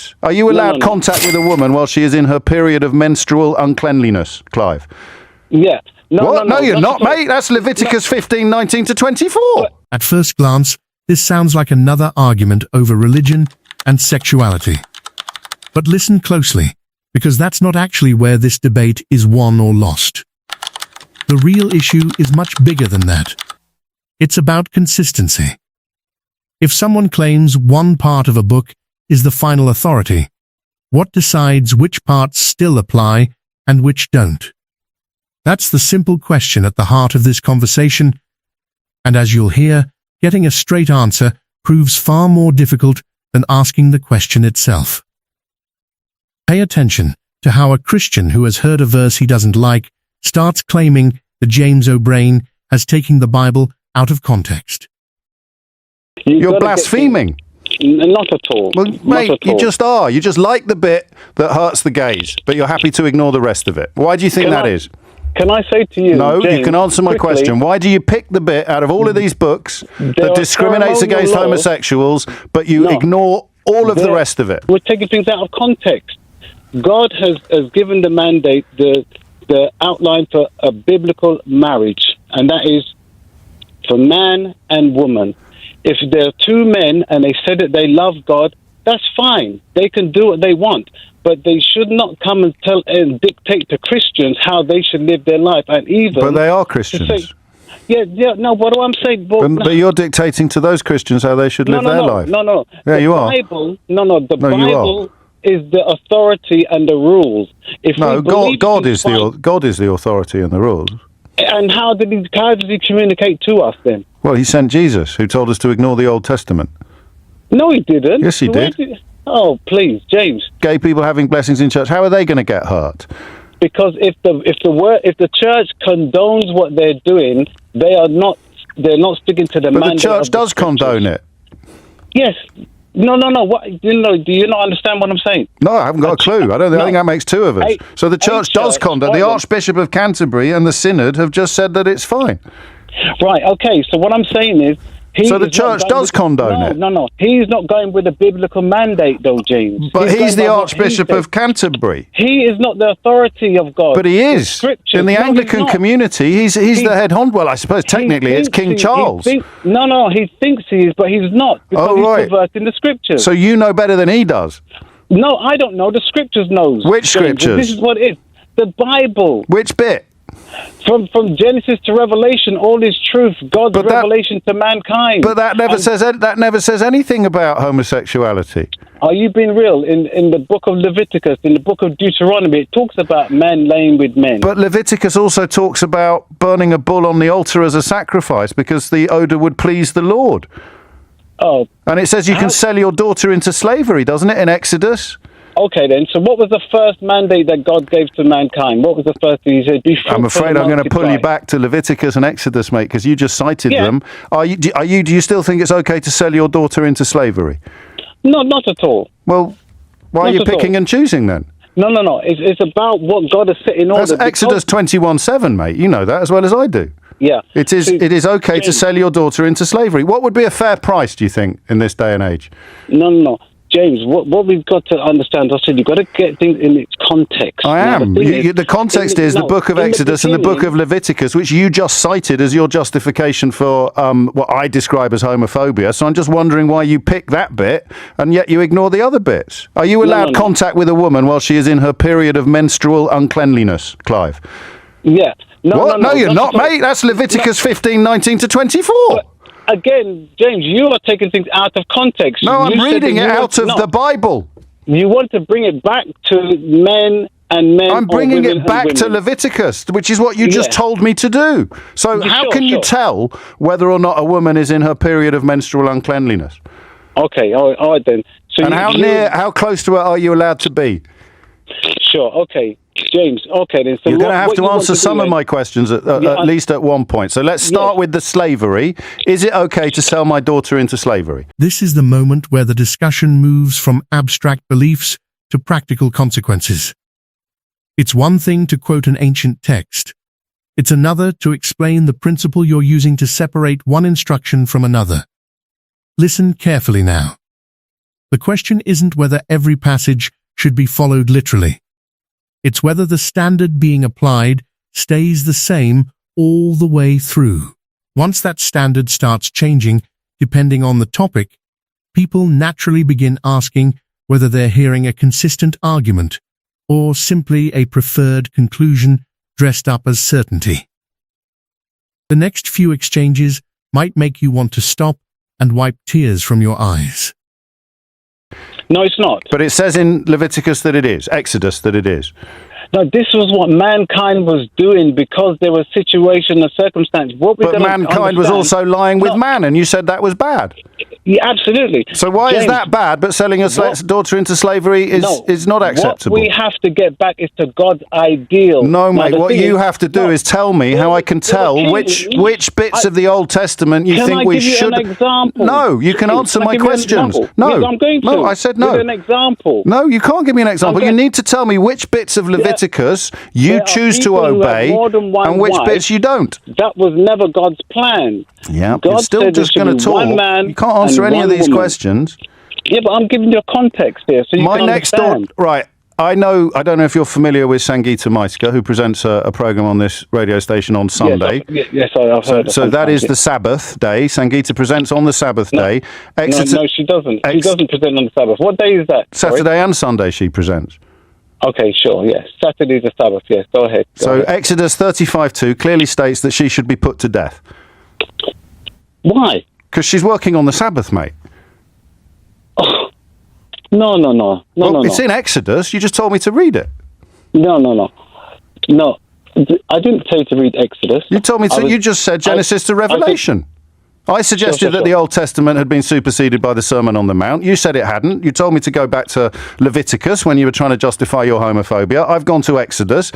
bits. Are you allowed contact with a woman while she is in her period of menstrual uncleanliness, Clive? Yeah. No, you're not, mate. That's Leviticus 15:19 to 24. At first glance, this sounds like another argument over religion and sexuality. But listen closely, because that's not actually where this debate is won or lost. The real issue is much bigger than that. It's about consistency. If someone claims one part of a book is the final authority, what decides which parts still apply and which don't? That's the simple question at the heart of this conversation, and as you'll hear, getting a straight answer proves far more difficult than asking the question itself. Pay attention to how a Christian who has heard a verse he doesn't like starts claiming that James O'Brien has taken the Bible out of context. You're blaspheming. Not at all. Well, mate, you just are. You just like the bit that hurts the gays, but you're happy to ignore the rest of it. Why do you think that is? Can I say to you, No, James, you can answer my quickly, question. Why do you pick the bit out of all of these books that discriminates against homosexuals, but you ignore all of the rest of it? We're taking things out of context. God has given the mandate, the outline for a biblical marriage, and that is for man and woman. If there are two men and they say that they love God, that's fine. They can do what they want. But they should not come and tell and dictate to Christians how they should live their life. And even But they are Christians. No, what do I say? But you're dictating to those Christians how they should live their life. No. Yeah, you are. The Bible is the authority and the rules. God is the authority and the rules. And how does he communicate to us then? Well, he sent Jesus, who told us to ignore the Old Testament. No, he didn't. Yes, he did. Oh, please, James. Gay people having blessings in church, how are they going to get hurt? Because if the church condones what they're doing, they're not sticking to the mandate. But the church does condone it. Yes. No. What? Do you not understand what I'm saying? No, I haven't got a clue. I think that makes two of us. So the church does condone. The Archbishop of Canterbury and the Synod have just said that it's fine. Right. Okay. So what I'm saying is. So the church does condone it? No. He's not going with the biblical mandate, though, James. But he's the Archbishop of Canterbury. He is not the authority of God. But he is. In the Anglican community, he's the head honcho. Well, I suppose technically it's King Charles. He thinks he is, but he's not. Because he's perverting the scriptures. So you know better than he does? No, I don't know. The scriptures knows. Which scriptures? This is what it is. The Bible. Which bit? From Genesis to Revelation, all is truth. God's revelation to mankind. But that never says anything about homosexuality. Are you being real? In the book of Leviticus, in the book of Deuteronomy, it talks about men laying with men. But Leviticus also talks about burning a bull on the altar as a sacrifice because the odor would please the Lord. Oh. And it says you can sell your daughter into slavery, doesn't it, in Exodus? Okay, then. So what was the first mandate that God gave to mankind? What was the first thing he said? I'm afraid I'm going to pull you back to Leviticus and Exodus, mate, because you just cited them. Do you still think it's okay to sell your daughter into slavery? No, not at all. Well, why are you picking and choosing then? No. It's about what God has set in order. That's Exodus 21:7, mate. You know that as well as I do. Yeah. It is okay to sell your daughter into slavery. What would be a fair price, do you think, in this day and age? No. James, what we've got to understand, I said, you've got to get things in its context. I am. The context is the book of Exodus and the book of Leviticus, which you just cited as your justification for what I describe as homophobia. So I'm just wondering why you pick that bit and yet you ignore the other bits. Are you allowed contact with a woman while she is in her period of menstrual uncleanliness, Clive? Yeah. No, you're not, mate. That's Leviticus 15:19 to 24. Again, James, you are taking things out of context. No, I'm reading it out of the Bible. You want to bring it back to men and men. I'm bringing it back to Leviticus, which is what you just told me to do. So how can you tell whether or not a woman is in her period of menstrual uncleanliness? Okay, all right then. So how close to it are you allowed to be? Sure, okay. James, okay then. So you're going to have to answer some of my questions at least at one point. So let's start with the slavery. Is it okay to sell my daughter into slavery? This is the moment where the discussion moves from abstract beliefs to practical consequences. It's one thing to quote an ancient text. It's another to explain the principle you're using to separate one instruction from another. Listen carefully now. The question isn't whether every passage should be followed literally. It's whether the standard being applied stays the same all the way through. Once that standard starts changing, depending on the topic, people naturally begin asking whether they're hearing a consistent argument or simply a preferred conclusion dressed up as certainty. The next few exchanges might make you want to stop and wipe tears from your eyes. No, it's not. But it says in Leviticus that it is, Exodus that it is. No, this was what mankind was doing because there was situation and circumstance. But mankind was also lying with man, and you said that was bad. Yeah, absolutely. So why is that bad, but selling a daughter into slavery is not acceptable? What we have to get back is to God's ideal. No, mate, what you have to do is tell me how I can tell which bits of the Old Testament you think we should... Can I give you an example? No, you can answer my questions. No, yes, I'm going to. No, I said no. Give an example. No, you can't give me an example. You need to tell me which bits of Leviticus you choose to obey and which bits you don't. That was never God's plan. Yeah, God you're still just going to talk. You can't answer any of these questions. Yeah, but I'm giving you a context here, so you can understand. Right. I don't know if you're familiar with Sangeeta Maiska, who presents a program on this radio station on Sunday. Yes, I've heard of So that is the Sabbath day. Sangeeta presents on the Sabbath day. No, she doesn't. She doesn't present on the Sabbath. What day is that? Saturday and Sunday she presents. Okay, sure, yes. Saturday's the Sabbath, yes. Go ahead. Exodus 35:2 clearly states that she should be put to death. Why? Because she's working on the Sabbath, mate. Oh, no. It's in Exodus. You just told me to read it. No. I didn't tell you to read Exodus. You told me to. You just said Genesis to Revelation. I suggested that the Old Testament had been superseded by the Sermon on the Mount. You said it hadn't. You told me to go back to Leviticus when you were trying to justify your homophobia. I've gone to Exodus.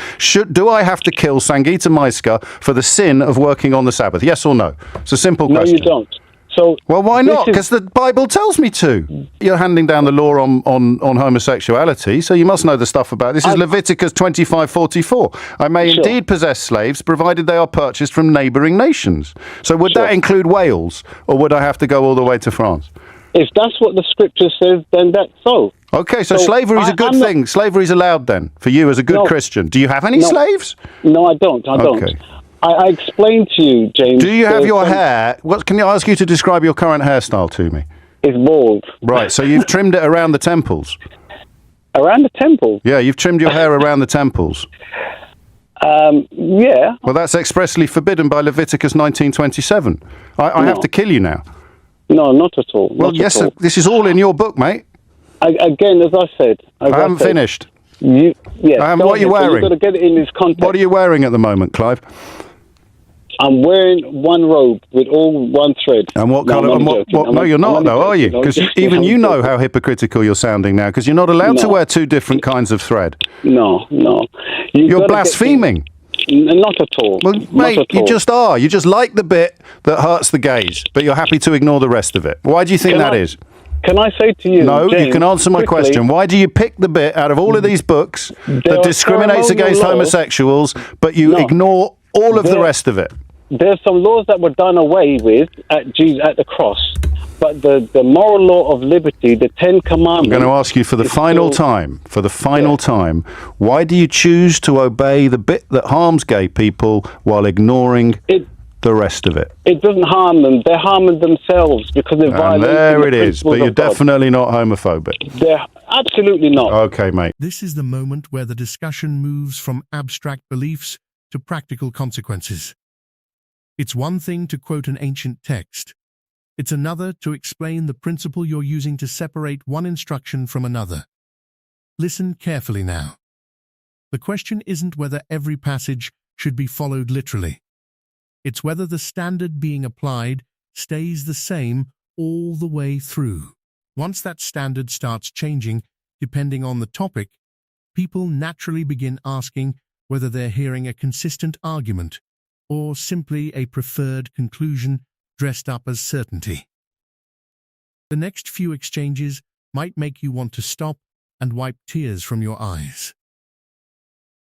Do I have to kill Sangeeta Maiska for the sin of working on the Sabbath? Yes or no? It's a simple question. No, you don't. So, well, why not? Because the Bible tells me to. You're handing down the law on homosexuality, so you must know the stuff about this. Is Leviticus 25:44. I may indeed possess slaves, provided they are purchased from neighbouring nations. So would that include Wales, or would I have to go all the way to France? If that's what the scripture says, then that's so. Okay, so slavery is a good thing. Slavery is allowed then, for you as a good Christian. Do you have any slaves? No, I don't. Okay. I explained to you, James. Do you have your hair? Can I ask you to describe your current hairstyle to me? It's bald. Right, so you've trimmed it around the temples. Around the temples? Yeah, you've trimmed your hair around the temples. Yeah. Well, that's expressly forbidden by Leviticus 19:27. I have to kill you now. No, not at all. Well, yes, this is all in your book, mate. Again, as I said... I haven't finished. What are you wearing? You've got to get it in this context. What are you wearing at the moment, Clive? I'm wearing one robe with all one thread. And what colour? No, you're not, though, are you? Because even you know how hypocritical you're sounding now, because you're not allowed to wear two different kinds of thread. No. You're blaspheming. Not at all. Well, mate, you just are. You just like the bit that hurts the gays, but you're happy to ignore the rest of it. Why do you think that is? Can I say to you, no, James, you can answer my question. Why do you pick the bit out of all of these books that discriminates against homosexuals, but you ignore all of the rest of it? There's some laws that were done away with at the cross, but the moral law of liberty, the 10 Commandments... I'm going to ask you for the final time, why do you choose to obey the bit that harms gay people while ignoring the rest of it? It doesn't harm them. They're harming themselves because they're violating there it is, but you're definitely not homophobic. They're absolutely not. Okay, mate. This is the moment where the discussion moves from abstract beliefs to practical consequences. It's one thing to quote an ancient text. It's another to explain the principle you're using to separate one instruction from another. Listen carefully now. The question isn't whether every passage should be followed literally. It's whether the standard being applied stays the same all the way through. Once that standard starts changing, depending on the topic, people naturally begin asking whether they're hearing a consistent argument or simply a preferred conclusion dressed up as certainty. The next few exchanges might make you want to stop and wipe tears from your eyes.